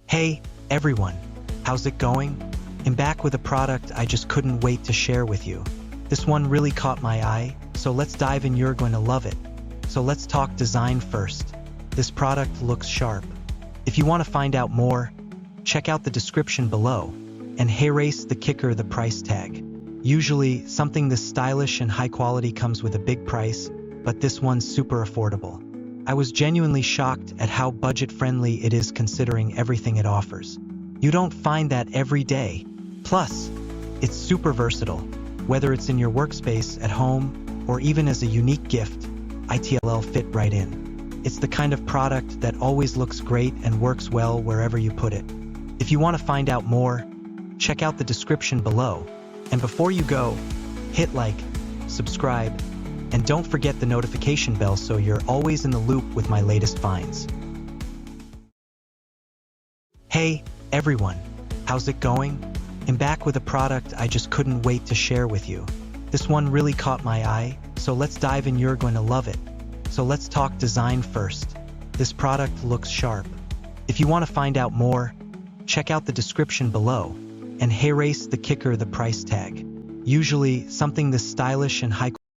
Hey, everyone, how's it going? I'm back with a product I just couldn't wait to share with you. This one really caught my eye, so let's dive in. You're going to love it. So let's talk design first. This product looks sharp. If you want to find out more, check out the description below. And hey, race the kicker, the price tag. Usually, something this stylish and high quality comes with a big price, but this one's super affordable. I was genuinely shocked at how budget-friendly it is considering everything it offers. You don't find that every day. Plus, it's super versatile. Whether it's in your workspace, at home, or even as a unique gift, it'll fit right in. It's the kind of product that always looks great and works well wherever you put it. If you want to find out more, check out the description below. And before you go, hit like, subscribe, and don't forget the notification bell so you're always in the loop with my latest finds. Hey, everyone, how's it going? I'm back with a product I just couldn't wait to share with you. This one really caught my eye, so let's dive in. You're going to love it. So let's talk design first. This product looks sharp. If you want to find out more, check out the description below. And hey, race the kicker, the price tag. Usually, something this stylish and high